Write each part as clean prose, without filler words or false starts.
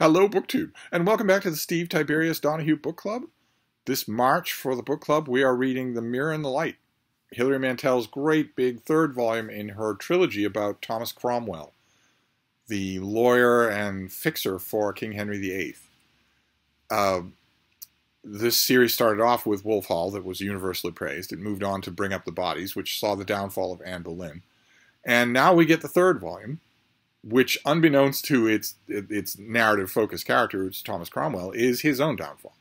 Hello, BookTube, and welcome back to the Steve Tiberius Donoghue Book Club. This March for the book club, we are reading The Mirror and the Light, Hilary Mantel's great big third volume in her trilogy about Thomas Cromwell, the lawyer and fixer for King Henry VIII. This series started off with Wolf Hall, that was universally praised. It moved on to Bring Up the Bodies, which saw the downfall of Anne Boleyn. And now we get the third volume, which, unbeknownst to its narrative-focused character, it's Thomas Cromwell, is his own downfall.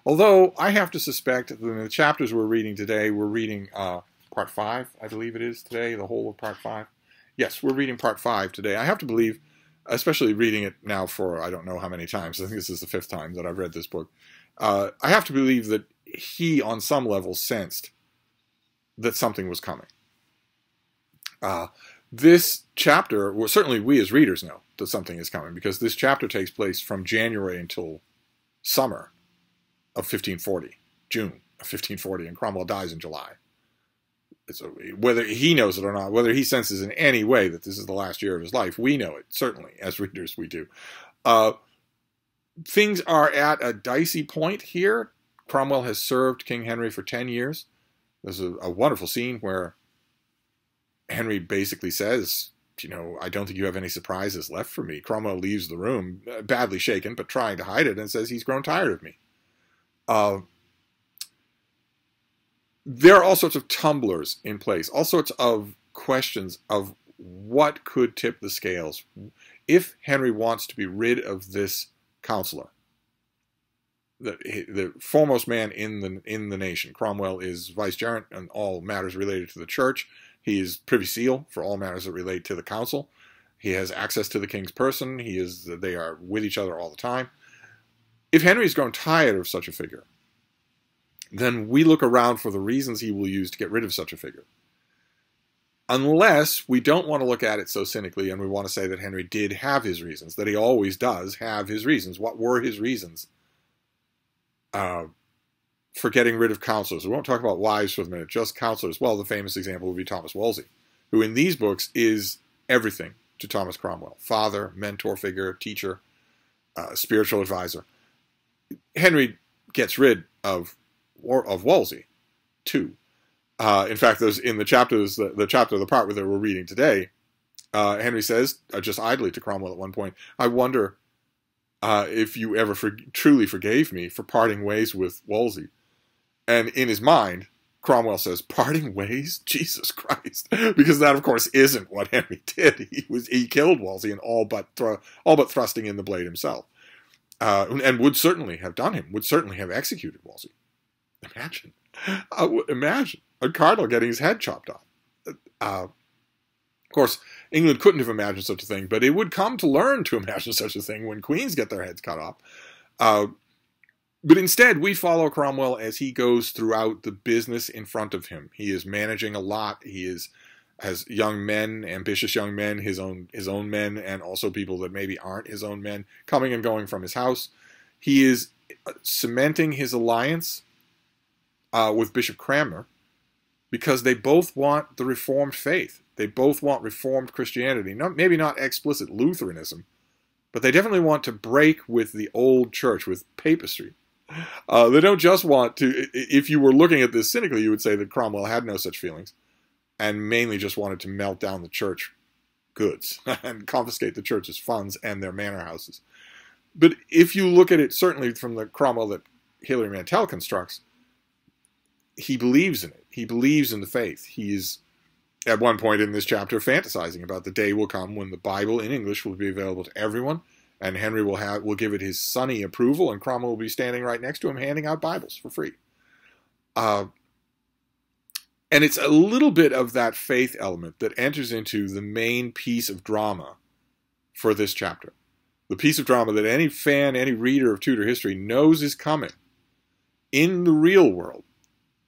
Although, I have to suspect that in the chapters we're reading today, we're reading Part 5, I believe it is today, the whole of Part 5. Yes, we're reading Part 5 today. I have to believe, especially reading it now for I don't know how many times, I think this is the 5th time that I've read this book, I have to believe that he, on some level, sensed that something was coming. This chapter, well, certainly we as readers know that something is coming, because this chapter takes place from January until summer of 1540, June of 1540, and Cromwell dies in July. Whether he knows it or not, whether he senses in any way that this is the last year of his life, we know it, certainly, as readers we do. Things are at a dicey point here. Cromwell has served King Henry for 10 years. There's a wonderful scene where Henry basically says, you know, I don't think you have any surprises left for me. Cromwell leaves the room, badly shaken, but trying to hide it, and says he's grown tired of me. There are all sorts of tumblers in place, all sorts of questions of what could tip the scales. If Henry wants to be rid of this counselor, the foremost man in the nation, Cromwell is vicegerent on all matters related to the church. He is privy seal for all matters that relate to the council. He has access to the king's person. They are with each other all the time. If Henry's grown tired of such a figure, then we look around for the reasons he will use to get rid of such a figure. Unless we don't want to look at it so cynically and we want to say that Henry did have his reasons, that he always does have his reasons. What were his reasons for getting rid of counselors? We won't talk about wives for the minute, just counselors. Well, the famous example would be Thomas Wolsey, who in these books is everything to Thomas Cromwell. Father, mentor figure, teacher, spiritual advisor. Henry gets rid of Wolsey, too. In fact, there's in the chapters, the part where we're reading today, Henry says, just idly to Cromwell at one point, I wonder if you ever truly forgave me for parting ways with Wolsey. And in his mind, Cromwell says, parting ways? Jesus Christ. Because that, of course, isn't what Henry did. He killed Wolsey and all but thrusting in the blade himself. And would certainly have done him, would certainly have executed Wolsey. Imagine a cardinal getting his head chopped off. Of course, England couldn't have imagined such a thing, but it would come to learn to imagine such a thing when queens get their heads cut off. But instead, we follow Cromwell as he goes throughout the business in front of him. He is managing a lot. He has young men, ambitious young men, his own men, and also people that maybe aren't his own men, coming and going from his house. He is cementing his alliance with Bishop Cranmer, because they both want the Reformed faith. They both want Reformed Christianity. Maybe not explicit Lutheranism, but they definitely want to break with the old church, with papistry. They don't just want to, if you were looking at this cynically, you would say that Cromwell had no such feelings, and mainly just wanted to melt down the church goods and confiscate the church's funds and their manor houses. But if you look at it, certainly from the Cromwell that Hilary Mantel constructs, he believes in it. He believes in the faith. He's, at one point in this chapter, fantasizing about the day will come when the Bible in English will be available to everyone, and Henry will give it his sunny approval, and Cromwell will be standing right next to him handing out Bibles for free. And it's a little bit of that faith element that enters into the main piece of drama for this chapter. The piece of drama that any fan, any reader of Tudor history knows is coming. In the real world,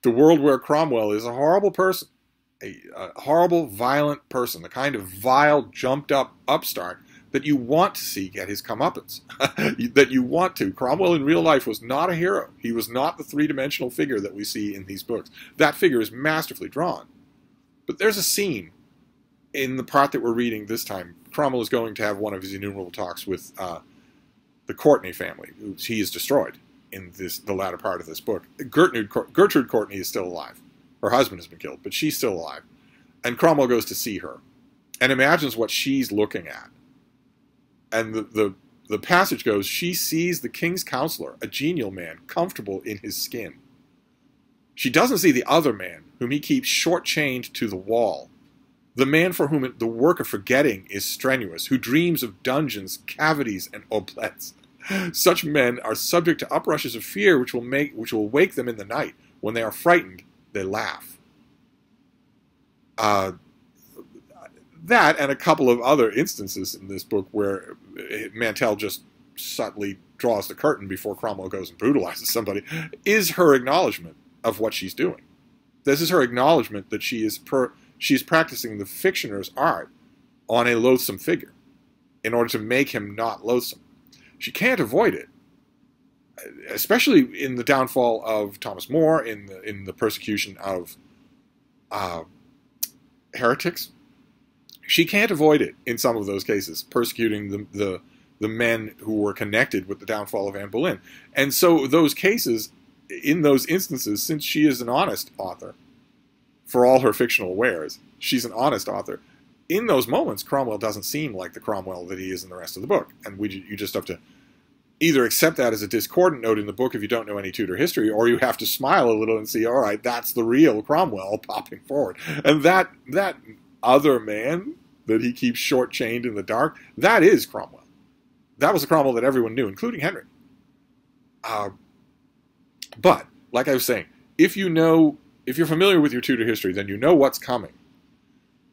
the world where Cromwell is a horrible person, a horrible, violent person, the kind of vile, jumped-up upstart that you want to see get his comeuppance, that you want to. Cromwell in real life was not a hero. He was not the three-dimensional figure that we see in these books. That figure is masterfully drawn. But there's a scene in the part that we're reading this time. Cromwell is going to have one of his innumerable talks with the Courtenay family, who he is destroyed in the latter part of this book. Gertrude Courtenay is still alive. Her husband has been killed, but she's still alive. And Cromwell goes to see her and imagines what she's looking at. And the passage goes, she sees the king's counselor, a genial man, comfortable in his skin. She doesn't see the other man, whom he keeps short-chained to the wall. The man for whom the work of forgetting is strenuous, who dreams of dungeons, cavities, and oubliettes. Such men are subject to uprushes of fear which will wake them in the night. When they are frightened, they laugh. That and a couple of other instances in this book where Mantell just subtly draws the curtain before Cromwell goes and brutalizes somebody is her acknowledgement of what she's doing. This is her acknowledgement that she is practicing the fictioner's art on a loathsome figure in order to make him not loathsome. She can't avoid it, especially in the downfall of Thomas More, in the persecution of heretics. She can't avoid it in some of those cases, persecuting the men who were connected with the downfall of Anne Boleyn. And so those cases, in those instances, since she is an honest author, for all her fictional wares, she's an honest author. In those moments, Cromwell doesn't seem like the Cromwell that he is in the rest of the book. And you just have to either accept that as a discordant note in the book if you don't know any Tudor history, or you have to smile a little and see, all right, that's the real Cromwell popping forward. And that other man that he keeps short-chained in the dark, that is Cromwell. That was the Cromwell that everyone knew, including Henry. But, like I was saying, if you're familiar with your Tudor history, then you know what's coming,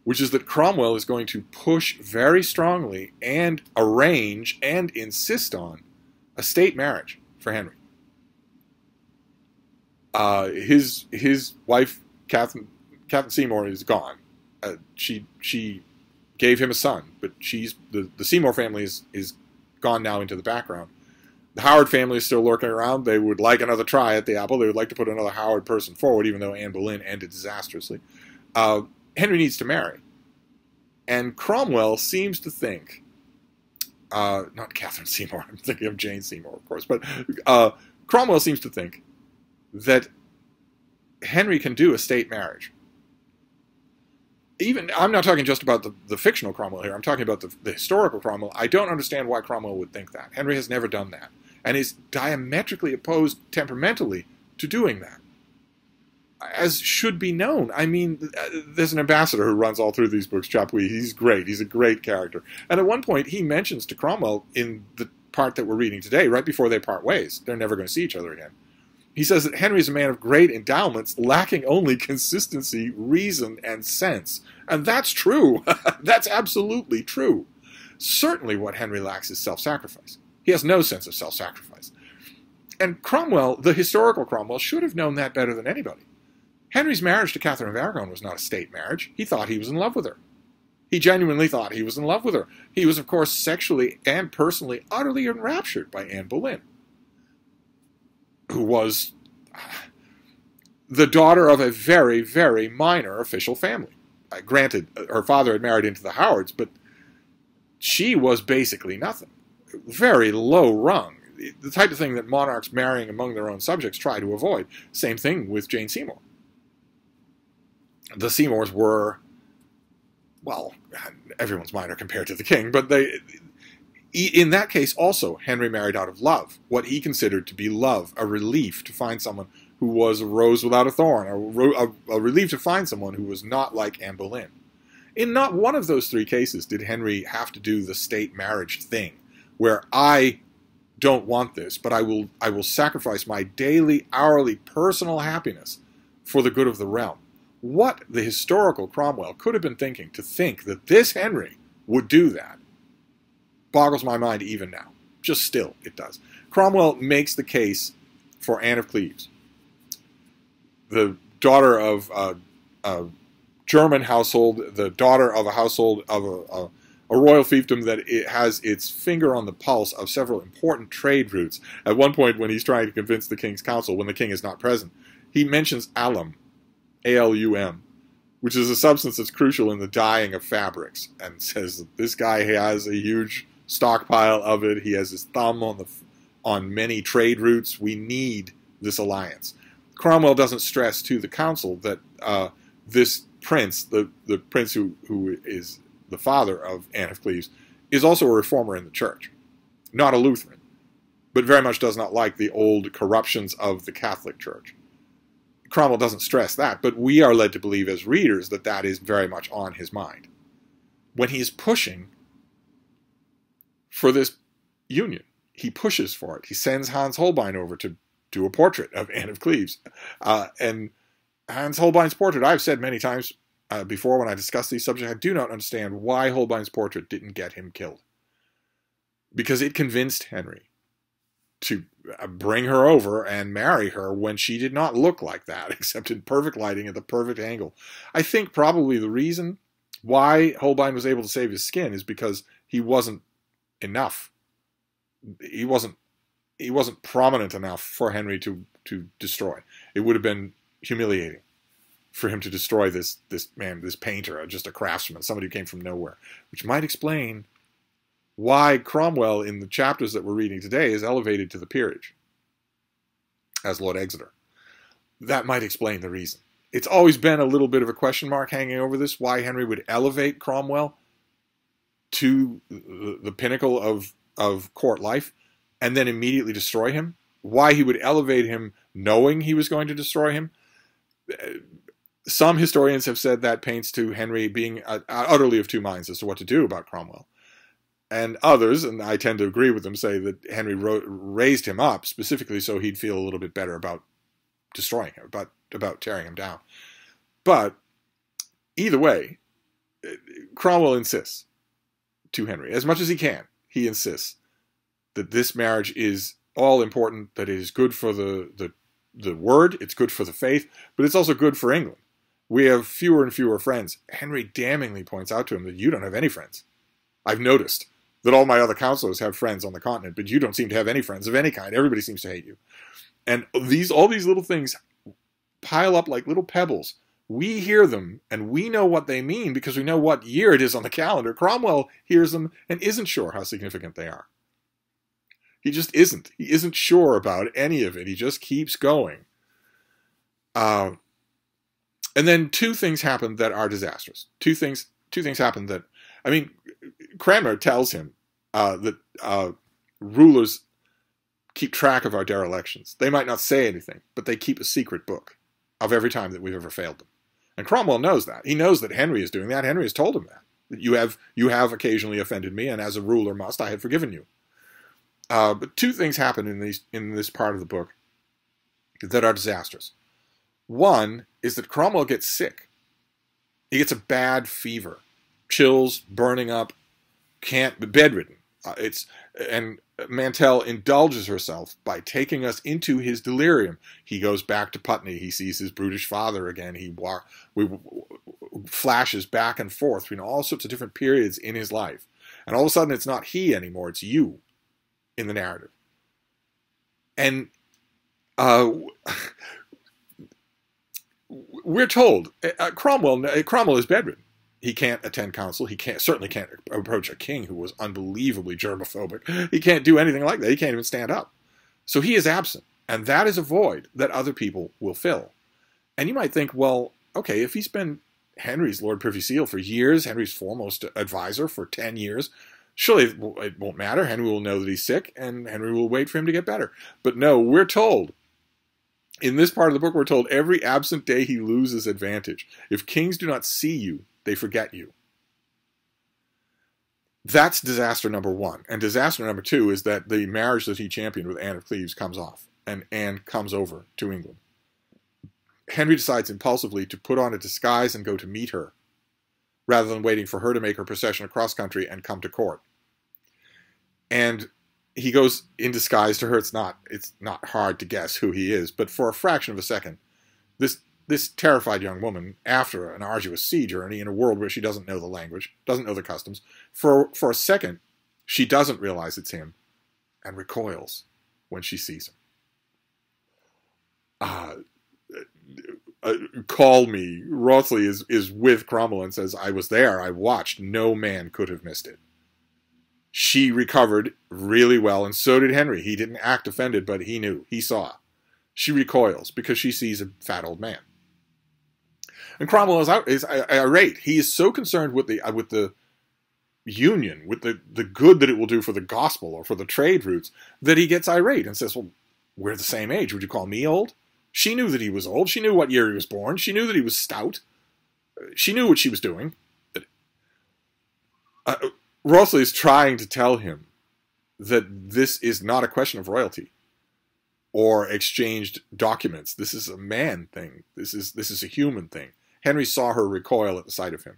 which is that Cromwell is going to push very strongly and arrange and insist on a state marriage for Henry. His wife, Catherine Seymour, is gone. She gave him a son, but the Seymour family is gone now into the background. The Howard family is still lurking around. They would like another try at the apple. They would like to put another Howard person forward, even though Anne Boleyn ended disastrously. Henry needs to marry. And Cromwell seems to think, not Catherine Seymour, I'm thinking of Jane Seymour, of course, but Cromwell seems to think that Henry can do a state marriage. I'm not talking just about the fictional Cromwell here. I'm talking about the historical Cromwell. I don't understand why Cromwell would think that. Henry has never done that, and is diametrically opposed temperamentally to doing that, as should be known. I mean, there's an ambassador who runs all through these books, Chapuis. He's great. He's a great character. And at one point, he mentions to Cromwell in the part that we're reading today, right before they part ways, they're never going to see each other again. He says that Henry is a man of great endowments, lacking only consistency, reason, and sense. And that's true. That's absolutely true. Certainly what Henry lacks is self-sacrifice. He has no sense of self-sacrifice. And Cromwell, the historical Cromwell, should have known that better than anybody. Henry's marriage to Catherine of Aragon was not a state marriage. He thought he was in love with her. He genuinely thought he was in love with her. He was, of course, sexually and personally utterly enraptured by Anne Boleyn, who was the daughter of a very, very minor official family. Granted, her father had married into the Howards, but she was basically nothing. Very low rung. The type of thing that monarchs marrying among their own subjects try to avoid. Same thing with Jane Seymour. The Seymours were, well, everyone's minor compared to the king, but in that case also, Henry married out of love, what he considered to be love, a relief to find someone who was a rose without a thorn, a relief to find someone who was not like Anne Boleyn. In not one of those three cases did Henry have to do the state marriage thing, where I don't want this, but I will sacrifice my daily, hourly, personal happiness for the good of the realm. What the historical Cromwell could have been thinking to think that this Henry would do that boggles my mind even now. Just still, it does. Cromwell makes the case for Anne of Cleves, the daughter of a German household, the daughter of a household of a royal fiefdom that it has its finger on the pulse of several important trade routes. At one point, when he's trying to convince the king's council, when the king is not present, he mentions alum, A-L-U-M, which is a substance that's crucial in the dyeing of fabrics, and says that this guy has a huge stockpile of it. He has his thumb on many trade routes. We need this alliance. Cromwell doesn't stress to the council that this prince, the prince who is the father of Anne of Cleves, is also a reformer in the church, not a Lutheran, but very much does not like the old corruptions of the Catholic Church. Cromwell doesn't stress that, but we are led to believe as readers that that is very much on his mind. When he's pushing for this union, he pushes for it. He sends Hans Holbein over to do a portrait of Anne of Cleves. And Hans Holbein's portrait, I've said many times before when I discuss these subjects, I do not understand why Holbein's portrait didn't get him killed. Because it convinced Henry to bring her over and marry her when she did not look like that, except in perfect lighting at the perfect angle. I think probably the reason why Holbein was able to save his skin is because he wasn't enough. He wasn't prominent enough for Henry to destroy. It would have been humiliating for him to destroy this man, this painter, just a craftsman, somebody who came from nowhere, which might explain why Cromwell, in the chapters that we're reading today, is elevated to the peerage as Lord Exeter. That might explain the reason. It's always been a little bit of a question mark hanging over this, why Henry would elevate Cromwell to the pinnacle of court life and then immediately destroy him. Why he would elevate him knowing he was going to destroy him. Some historians have said that paints to Henry being utterly of two minds as to what to do about Cromwell. And others, and I tend to agree with them, say that Henry raised him up specifically so he'd feel a little bit better about destroying him, about tearing him down. But either way, Cromwell insists to Henry, as much as he can, he insists that this marriage is all important, that it is good for the word, it's good for the faith, but it's also good for England. We have fewer and fewer friends. Henry damningly points out to him that you don't have any friends. I've noticed that all my other counselors have friends on the continent, but you don't seem to have any friends of any kind. Everybody seems to hate you. And all these little things pile up like little pebbles. We hear them, and we know what they mean because we know what year it is on the calendar. Cromwell hears them and isn't sure how significant they are. He just isn't. He isn't sure about any of it. He just keeps going. And then two things happen that are disastrous. Two things happen that, I mean, Cranmer tells him that rulers keep track of our derelictions. They might not say anything, but they keep a secret book of every time that we've ever failed them. And Cromwell knows that. He knows that Henry is doing that. Henry has told him that you have occasionally offended me, and as a ruler must, I have forgiven you. But two things happen in this part of the book that are disastrous. One is that Cromwell gets sick. He gets a bad fever, chills, burning up, bedridden. And Mantell indulges herself by taking us into his delirium. He goes back to Putney. He sees his brutish father again. He flashes back and forth between all sorts of different periods in his life. And all of a sudden, it's not he anymore. It's you in the narrative. And we're told Cromwell is bedridden. He can't attend council. He certainly can't approach a king who was unbelievably germophobic. He can't do anything like that. He can't even stand up. So he is absent. And that is a void that other people will fill. And you might think, well, okay, if he's been Henry's Lord Privy Seal for years, Henry's foremost advisor for 10 years, surely it won't matter. Henry will know that he's sick, and Henry will wait for him to get better. But no, we're told, in this part of the book, we're told every absent day he loses advantage. If kings do not see you, they forget you. That's disaster number one. And disaster number two is that the marriage that he championed with Anne of Cleves comes off, and Anne comes over to England. Henry decides impulsively to put on a disguise and go to meet her, rather than waiting for her to make her procession across country and come to court. And he goes in disguise to her. It's not hard to guess who he is, but for a fraction of a second, this terrified young woman, after an arduous sea journey in a world where she doesn't know the language, doesn't know the customs, for a second, she doesn't realize it's him and recoils when she sees him. Call me. Wriothesley is with Cromwell and says, I was there, I watched, no man could have missed it. She recovered really well, and so did Henry. He didn't act offended, but he knew. He saw. She recoils because she sees a fat old man. And Cromwell is irate. He is so concerned with the union, with the good that it will do for the gospel or for the trade routes, that he gets irate and says, well, we're the same age. Would you call me old? She knew that he was old. She knew what year he was born. She knew that he was stout. She knew what she was doing. Wriothesley is trying to tell him that this is not a question of royalty or exchanged documents. This is a man thing. This is a human thing. Henry saw her recoil at the sight of him,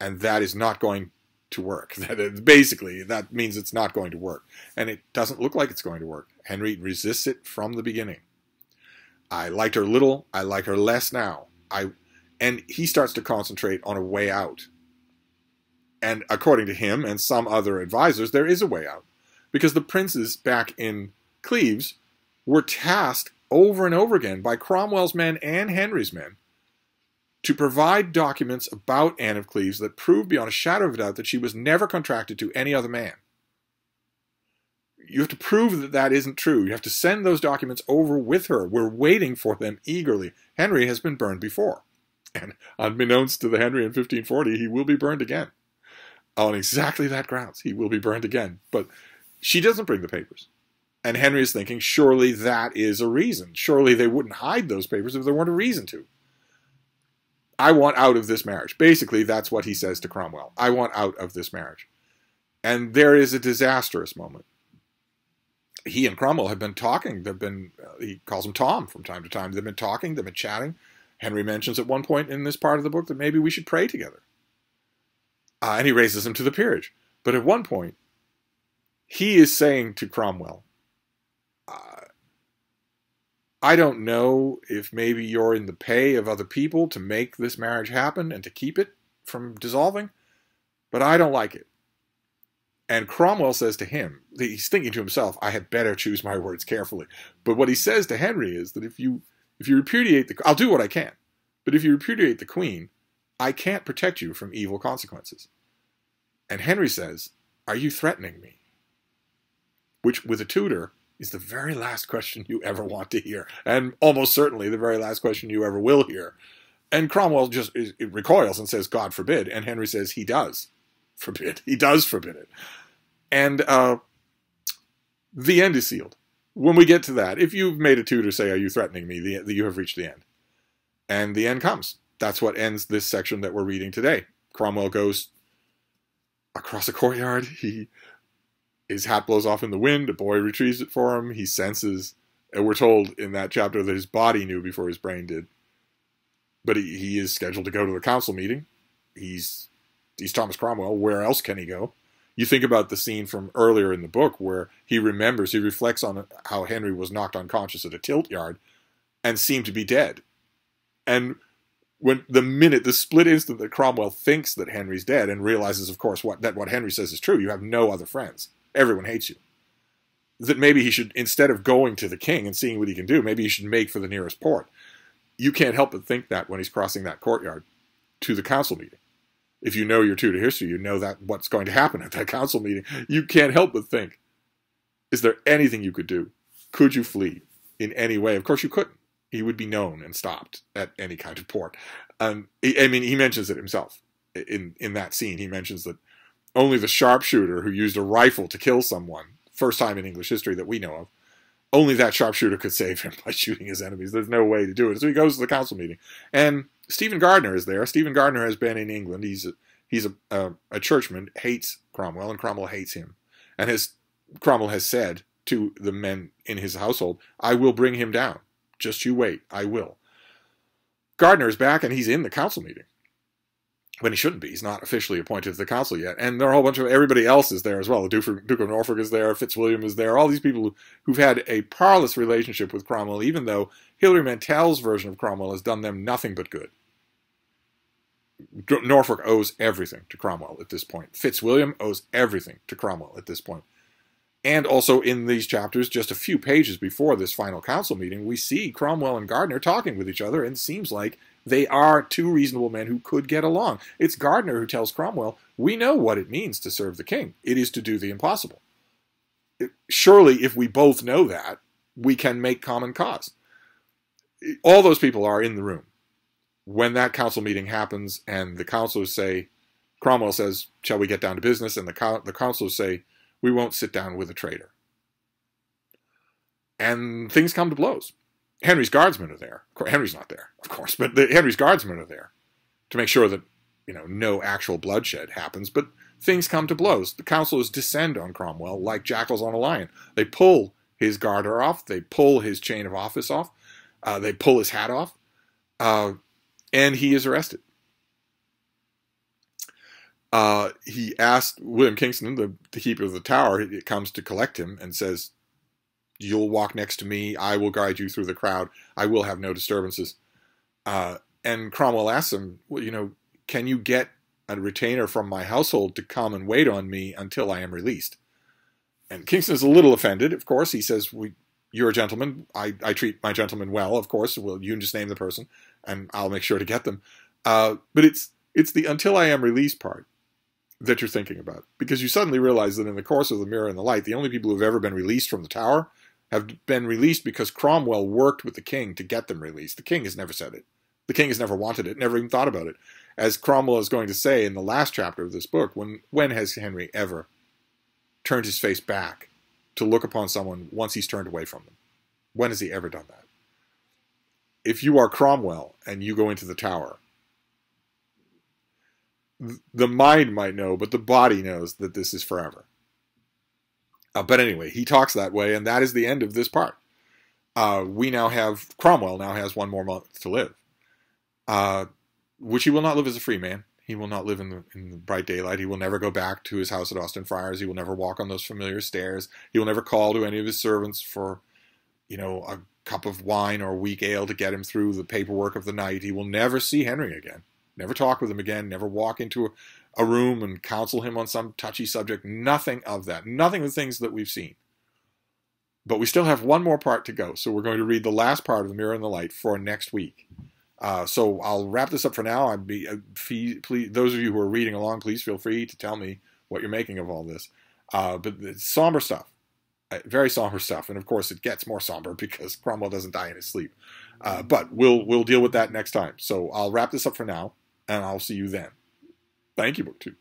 and that is not going to work. Basically, that means it's not going to work, and it doesn't look like it's going to work. Henry resists it from the beginning. I liked her little. I like her less now. And he starts to concentrate on a way out. And according to him and some other advisors, there is a way out. Because the princes back in Cleves were tasked over and over again by Cromwell's men and Henry's men to provide documents about Anne of Cleves that proved beyond a shadow of a doubt that she was never contracted to any other man. You have to prove that that isn't true. You have to send those documents over with her. We're waiting for them eagerly. Henry has been burned before. And unbeknownst to the Henry in 1540, he will be burned again. On exactly that grounds, he will be burned again. But she doesn't bring the papers. And Henry is thinking, surely that is a reason. Surely they wouldn't hide those papers if there weren't a reason to. I want out of this marriage. Basically, that's what he says to Cromwell. I want out of this marriage. And there is a disastrous moment. He and Cromwell have been talking. He calls him Tom from time to time. They've been talking. They've been chatting. Henry mentions at one point in this part of the book that maybe we should pray together. And he raises him to the peerage. But at one point, he is saying to Cromwell, I don't know if maybe you're in the pay of other people to make this marriage happen and to keep it from dissolving, but I don't like it. And Cromwell says to him, he's thinking to himself, I had better choose my words carefully. But what he says to Henry is that if you repudiate I'll do what I can, but if you repudiate the Queen, I can't protect you from evil consequences. And Henry says, are you threatening me? Which, with a tutor, is the very last question you ever want to hear. And almost certainly the very last question you ever will hear. And Cromwell just recoils and says, God forbid. And Henry says, he does forbid. He does forbid it. And the end is sealed. When we get to that, if you've made a tutor say, are you threatening me, you have reached the end. And the end comes. That's what ends this section that we're reading today. Cromwell goes across a courtyard. His hat blows off in the wind. A boy retrieves it for him. He senses, and we're told in that chapter that his body knew before his brain did. But he is scheduled to go to the council meeting. He's Thomas Cromwell. Where else can he go? You think about the scene from earlier in the book where he reflects on how Henry was knocked unconscious at a tilt yard and seemed to be dead. And when the split instant that Cromwell thinks that Henry's dead and realizes, of course, that what Henry says is true, you have no other friends. Everyone hates you. That maybe he should, instead of going to the king and seeing what he can do, maybe he should make for the nearest port. You can't help but think that when he's crossing that courtyard to the council meeting. If you know your Tudor history, you know that what's going to happen at that council meeting. You can't help but think, is there anything you could do? Could you flee in any way? Of course you couldn't. He would be known and stopped at any kind of port. He mentions it himself in that scene. He mentions that only the sharpshooter who used a rifle to kill someone, first time in English history that we know of, only that sharpshooter could save him by shooting his enemies. There's no way to do it. So he goes to the council meeting. And Stephen Gardiner is there. Stephen Gardiner has been in England. He's a churchman, hates Cromwell, and Cromwell hates him. And Cromwell has said to the men in his household, I will bring him down. Just you wait. I will. Gardiner is back, and he's in the council meeting. When he shouldn't be. He's not officially appointed to the council yet. And there are a whole bunch of, everybody else is there as well. The Duke of Norfolk is there, Fitzwilliam is there, all these people who've had a parlous relationship with Cromwell, even though Hilary Mantel's version of Cromwell has done them nothing but good. Norfolk owes everything to Cromwell at this point. Fitzwilliam owes everything to Cromwell at this point. And also in these chapters, just a few pages before this final council meeting, we see Cromwell and Gardiner talking with each other, and it seems like They are two reasonable men who could get along. It's Gardiner who tells Cromwell, we know what it means to serve the king. It is to do the impossible. Surely, if we both know that, we can make common cause. All those people are in the room when that council meeting happens, and the councilors say, Cromwell says, shall we get down to business? And the councilors say, we won't sit down with a traitor. And things come to blows. Henry's guardsmen are there. Henry's not there, of course, but Henry's guardsmen are there to make sure that, no actual bloodshed happens. But things come to blows. The councilors descend on Cromwell like jackals on a lion. They pull his garter off. They pull his chain of office off. They pull his hat off. And he is arrested. He asked William Kingston, the keeper of the tower, it comes to collect him and says, you'll walk next to me. I will guide you through the crowd. I will have no disturbances. And Cromwell asks him, well, can you get a retainer from my household to come and wait on me until I am released? And Kingston is a little offended, of course. He says, you're a gentleman. I treat my gentlemen well, of course. Well, you just name the person, and I'll make sure to get them. But it's the until I am released part that you're thinking about. Because you suddenly realize that in the course of The Mirror and the Light, the only people who have ever been released from the tower have been released because Cromwell worked with the king to get them released. The king has never said it. The king has never wanted it, never even thought about it. As Cromwell is going to say in the last chapter of this book, when has Henry ever turned his face back to look upon someone once he's turned away from them? When has he ever done that? If you are Cromwell and you go into the tower, the mind might know, but the body knows that this is forever. But anyway, he talks that way, and that is the end of this part. Cromwell now has one more month to live, which he will not live as a free man. He will not live in the bright daylight. He will never go back to his house at Austin Friars. He will never walk on those familiar stairs. He will never call to any of his servants for, a cup of wine or weak ale to get him through the paperwork of the night. He will never see Henry again, never talk with him again, never walk into a room and counsel him on some touchy subject. Nothing of that. Nothing of the things that we've seen. But we still have one more part to go. So we're going to read the last part of The Mirror and the Light for next week. So I'll wrap this up for now. Please, those of you who are reading along, please feel free to tell me what you're making of all this. But it's somber stuff. Very somber stuff. And of course it gets more somber because Cromwell doesn't die in his sleep. But we'll deal with that next time. So I'll wrap this up for now, and I'll see you then. Thank you, BookTube.